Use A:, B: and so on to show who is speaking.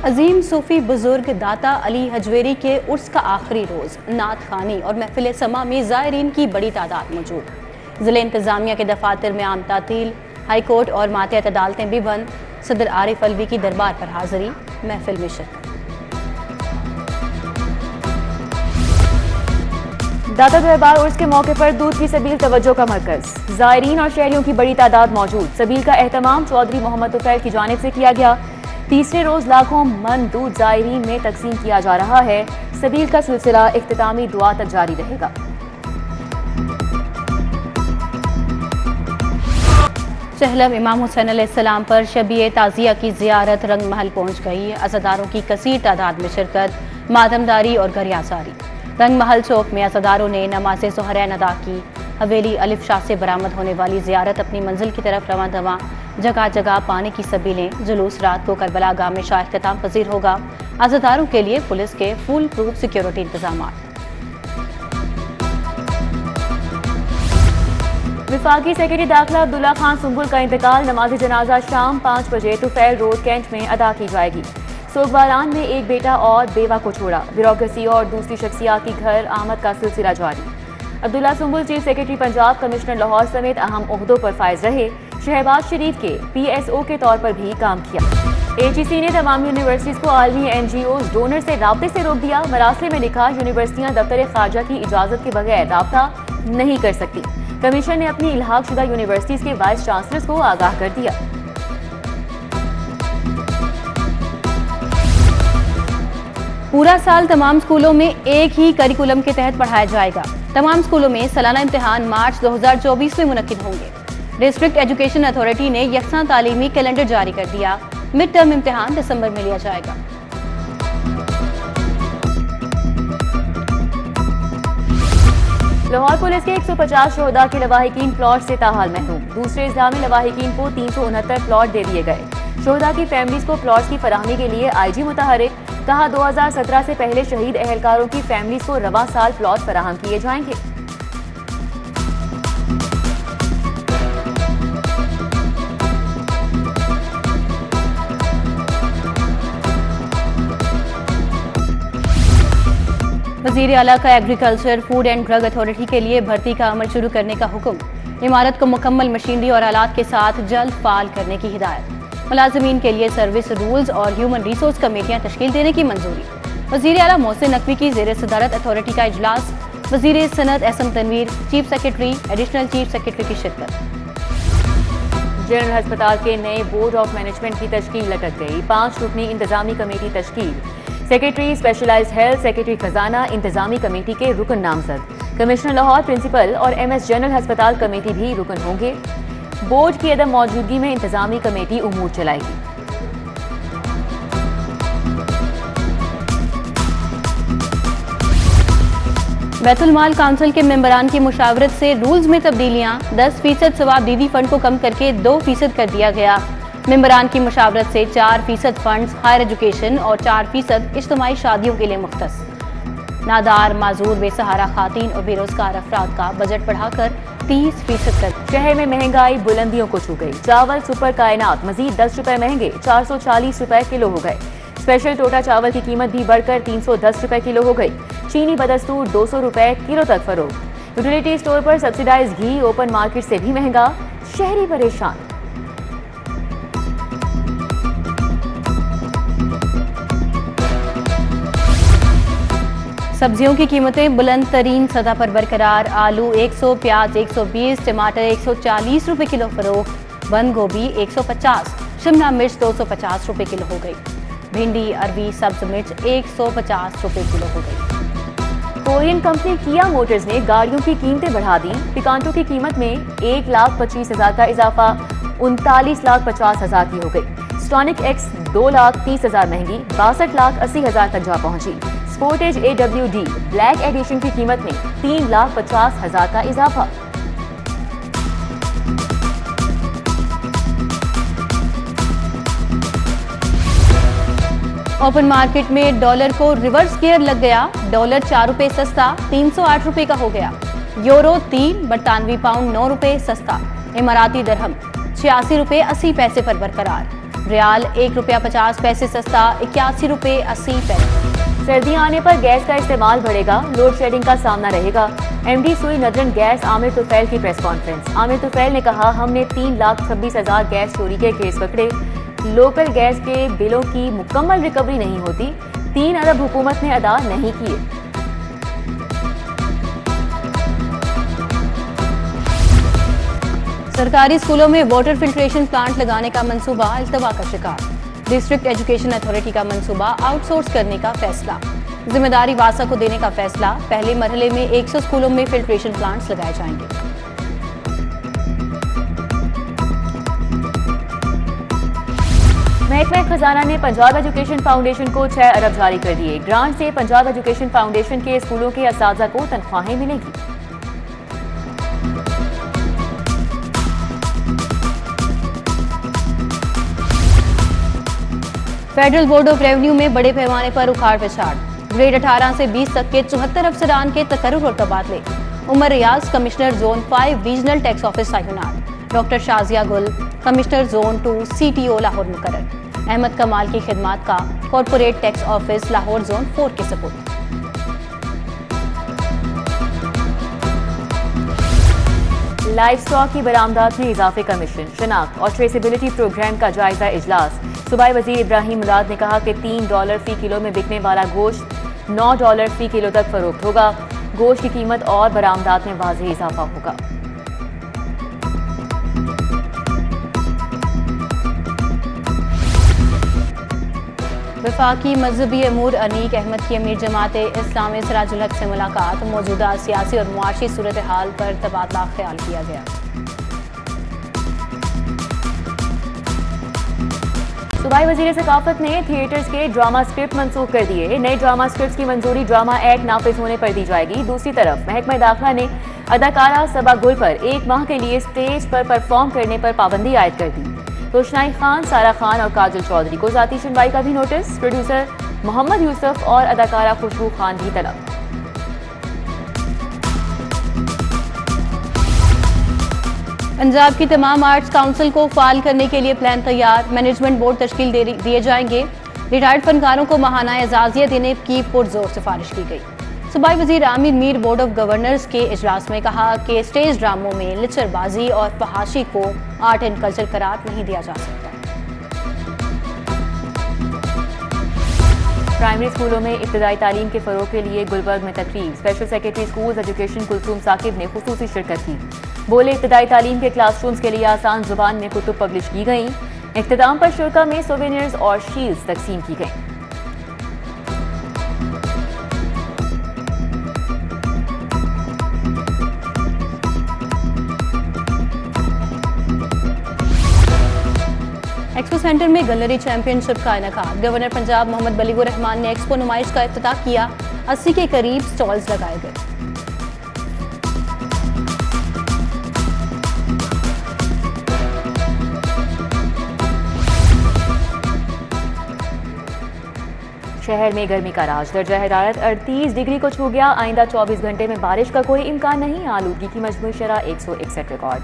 A: अजीम सूफी बुजुर्ग दाता अली हजवेरी के उर्स का आखिरी रोज नात खानी और महफिल समा में ज़ायरीन की बड़ी तादाद मौजूद। ज़िले इंतज़ामिया के दफातर में आम तातील, हाई कोर्ट और मातहत अदालतें भी बंद। सदर आरिफ अलवी की दरबार पर हाजिरी, महफिल में शिरकत।
B: दाता दरबार उर्स के मौके पर दूध की सबील तवज्जो का मरकज। ज़ायरीन और शहरियों की बड़ी तादाद मौजूद। सबील का एहतमाम चौधरी मोहम्मद तुफैल की जानिब से किया गया। तीसरे रोज लाखों मन दूध ज़ायरीन में तकसीम किया जा रहा है। सबील का सिलसिला इख्तितामी दुआ तक जारी रहेगा।
A: चहलम इमाम हुसैन अलैहिस्सलाम पर शबीए ताज़िया की ज़ियारत रंग महल पहुँच गई। अज़ादारों की कसीर तादाद में शिरकत, मातमदारी और गरियासारी। रंग महल चौक में अज़ादारों ने नमाज ज़ोहरैन अदा की। हवेली अलिफ शाह से बरामद होने वाली ज़ियारत अपनी मंजिल की तरफ रवां दवां। जगह जगह पानी की सबीलें। जुलूस रात को करबला गाह में शाह इख्तिताम पजीर होगा। अज़ादारों के लिए पुलिस के फुल प्रूफ सिक्योरिटी इंतजाम।
B: विफाकी सेक्रेटरी दाखिला अब्दुल्ला खान सुंबुल का इंतकाल। नमाज जनाजा शाम 5 बजे तुफैल रोड कैंट में अदा की जाएगी। सोगवारान में एक बेटा और बेवा को छोड़ा। ब्यूरोक्रेसी और दूसरी शख्सियात की घर आमद का सिलसिला जारी। Abdullah Sumbul chief secretary Punjab, commissioner Lahore समेत अहम ओहदों पर फायज रहे। शहबाज शरीफ के PSO के तौर पर भी काम किया। AGC ने तमाम यूनिवर्सिटीज को आलमी NGOs डोनर से राब्ते से रोक दिया। मरासले में लिखा, यूनिवर्सिटियां दफ्तर खारजा की इजाजत के बगैर राब्ता नहीं कर सकती। कमीशन ने अपनी इल्हाक शुदा यूनिवर्सिटीज के वाइस चांसलर्स को आगाह कर दिया।
A: पूरा साल तमाम स्कूलों में एक ही करिकुलम के तहत पढ़ाया जाएगा। तमाम स्कूलों में सालाना इम्तिहान मार्च 2024 में मुनक्किद होंगे। डिस्ट्रिक्ट एजुकेशन अथॉरिटी ने यकसा तालीमी कैलेंडर जारी कर दिया। मिड टर्म इम्तिहान दिसंबर में लिया जाएगा।
B: लाहौर पुलिस के 150 शोहदा के लवाहिकीन प्लॉट से ताहाल महरूम। दूसरे इज़्लाम में लवाहिकीन को 369 प्लॉट दे दिए गए। शोहदा की फैमिलीज को प्लॉट्स की फराहमी के लिए IG मुतहरिक। कहा, 2017 से पहले शहीद एहलकारों की फैमिलीज को रवा साल प्लॉट फराहम किए जाएंगे।
A: वज़ीर आला का agriculture, food and drug authority के लिए भर्ती का अमल शुरू करने का हुक्म। इमारत को मुकम्मल मशीनरी और आलात के साथ जल्द फाल करने की हिदायत। मुलाजिमीन के लिए सर्विस रूल्स और ह्यूमन रिसोर्स कमेटियां तश्कील देने की मंजूरी। वज़ीर आला मोहसिन नकवी की ज़ेर सदारत अथॉरिटी का इजलास। वज़ीर सनत SM Tanveer, chief secretary, additional chief secretary की शिरकत।
B: जनरल अस्पताल के नए बोर्ड ऑफ मैनेजमेंट की तश्कील लटक गई। 5 रुकनी इंतजामी कमेटी तश्कील। सेक्रेटरी स्पेशलाइज्ड हेल्थ, सेक्रेटरी खजाना, इंतजामी कमेटी के रुकन नामजद। कमिश्नर लाहौर प्रिंसिपल और MS जनरल अस्पताल कमेटी भी रुकन होंगे। बोर्ड की अदम मौजूदगी में इंतजामी कमेटी उमूर चलाएगी।
A: बैतुल माल काउंसिल के मेंबरान की मुशावरत से रूल्स में तब्दीलियां। 10% सवाब दीदी फंड को कम करके 2% कर दिया गया। मेंबरान की मुशावरत से 4% फंड्स हायर एजुकेशन और 4% इज्तिमाई शादियों के लिए मुख्तस। नादार, माजूर, बेसहारा खातीन और बेरोजगार अफराद का बजट बढ़ाकर 30% कर।
B: शहर में महंगाई बुलंदियों को छू गई। चावल सुपर कायनात मजीद 10 रुपए महंगे, 440 रुपए किलो हो गए। स्पेशल टोटा चावल की कीमत भी बढ़कर 310 रुपए किलो हो गई। चीनी बदस्तूर 200 रुपए किलो तक फरोख्त। यूटिलिटी स्टोर पर सब्सिडाइज घी ओपन मार्केट से भी महंगा। शहरी परेशान।
A: सब्जियों की कीमतें बुलंद तरीन सतह पर बरकरार। आलू 100, प्याज 120, टमाटर 140 रुपए किलो फरोख्त। बंद गोभी 150, शिमला मिर्च 250 रुपए किलो हो गई। भिंडी, अरबी, सब्ज मिर्च 150 रुपए किलो हो गई।
B: कोरियन कंपनी किया मोटर्स ने गाड़ियों की कीमतें बढ़ा दी। पिकांटो की कीमत में 1,25,000 का इजाफा 39,50,000 की हो गई। स्टॉनिक X 2,30,000 महंगी 62,80,000 तक जा पहुंची। स्पोर्टेज AWD ब्लैक एडिशन की कीमत में 3,50,000 का इजाफा।
A: ओपन मार्केट में डॉलर को रिवर्स गियर लग गया। डॉलर 4 रुपए सस्ता 308 रुपए का हो गया। यूरो 3, बरतानवी पाउंड 9 रुपए सस्ता। इमाराती दरहम 86 रुपए 80 पैसे पर बरकरार। रियाल 1 रुपया 50 पैसे सस्ता 81 रुपये 80 पैसे।
B: सर्दियां आने पर गैस का इस्तेमाल बढ़ेगा, लोड शेडिंग का सामना रहेगा। एमडी सुई नदरन गैस आमिर तुफैल की प्रेस कॉन्फ्रेंस। आमिर तुफैल ने कहा, हमने 3,26,000 गैस चोरी के केस पकड़े। लोकल गैस के बिलों की मुकम्मल रिकवरी नहीं होती। 3 अरब हुकूमत ने अदा नहीं किए।
A: सरकारी स्कूलों में वाटर फिल्ट्रेशन प्लांट लगाने का मंसूबा अल्तवा का शिकार। डिस्ट्रिक्ट एजुकेशन अथॉरिटी का मंसूबा आउटसोर्स करने का फैसला। जिम्मेदारी वासा को देने का फैसला। पहले मरहले में 100 स्कूलों में फिल्ट्रेशन प्लांट्स लगाए जाएंगे।
B: महकमा खजाना ने पंजाब एजुकेशन फाउंडेशन को 6 अरब जारी कर दिए। ग्रांट से पंजाब एजुकेशन फाउंडेशन के स्कूलों के असातिज़ा को तनख्वाहें मिलेंगी।
A: फेडरल बोर्ड ऑफ रेवेन्यू में बड़े पैमाने पर उखाड़ पिछाड़। ग्रेड 18 से 20 तक के 74 अफसरान के तकर्रुर और तबादले। Umar Riaz commissioner zone 5 regional tax office तैनात। Doctor Shazia Gul commissioner zone 2 CTO Lahore मुकर्रर। अहमद कमाल की खिदमात का corporate tax office Lahore zone 4 के सपुर्द।
B: लाइव स्टॉक की बरामदात में इजाफे का मिशन। शनाख्त और ट्रेसेबिलिटी प्रोग्राम का जायजा इजलास। सूबाई वजीर इब्राहिम मुराद ने कहा कि $3 फी किलो में बिकने वाला गोश्त $9 फी किलो तक फरोख्त होगा। गोश्त की कीमत और बरामदात में वाज़ेह इजाफा होगा।
A: वफाकी मजहबी अमूर अनीक अहमद की अमीर जमात इस्लामी सिराजुल हक से मुलाकात। मौजूदा सियासी और मुआशी सूरत हाल पर तबादला ख्याल किया गया।
B: सूबाई वजीर सकाफत ने थिएटर्स के ड्रामा स्क्रिप्ट मंसूख कर दिए। नए ड्रामा स्क्रिप्ट की मंजूरी ड्रामा एक्ट नाफिज होने पर दी जाएगी। दूसरी तरफ महकमा दाखिला ने अदाकारा सबा गुल पर 1 माह के लिए स्टेज पर परफॉर्म करने पर पाबंदी आयद कर दी। रोशनाई खान, सारा खान और काजल चौधरी को जाती सुनवाई का भी नोटिस। प्रोड्यूसर मोहम्मद यूसुफ और अदाकारा खुशबू खान भी तलब।
A: पंजाब की तमाम आर्ट्स काउंसिल को फाल करने के लिए प्लान तैयार। मैनेजमेंट बोर्ड तश्कील दिए जाएंगे। रिटायर्ड फनकारों को माहाना एजाजिया देने की पुरजोर सिफारिश की गई। सूबाई वजीर Aamir Mir board of governors के इजलास में कहा कि स्टेज ड्रामों में लिचरबाजी और फहाशी को आर्ट एंड कल्चर करार नहीं दिया जा सकता।
B: प्राइमरी स्कूलों में इब्तदाई तालीम के फरोग के लिए गुलबर्ग में तकरीब। Special secretary schools education Kulsoom Saqib ने खुसूसी शिरकत की। बोले, इब्तदाई तालीम के क्लासरूम्स के लिए आसान जुबान में कुतुब पब्लिश की गई। इख्तिताम पर शुरा में सोवेनियर्स और शील्ड्स तकसीम की गई।
A: एक्सपो सेंटर में गैलरी चैंपियनशिप का इनेकाद। गवर्नर पंजाब मोहम्मद बलीगुर रहमान ने एक्सपो नुमाइश का इफ्तिताह किया। 80 के करीब स्टॉल्स लगाए गए।
B: शहर में गर्मी का राज। दर्जा हरारत 38 डिग्री को छू गया। आइंदा 24 घंटे में बारिश का कोई इम्कान नहीं। आलूदगी की मजमूई शरह 161 रिकॉर्ड।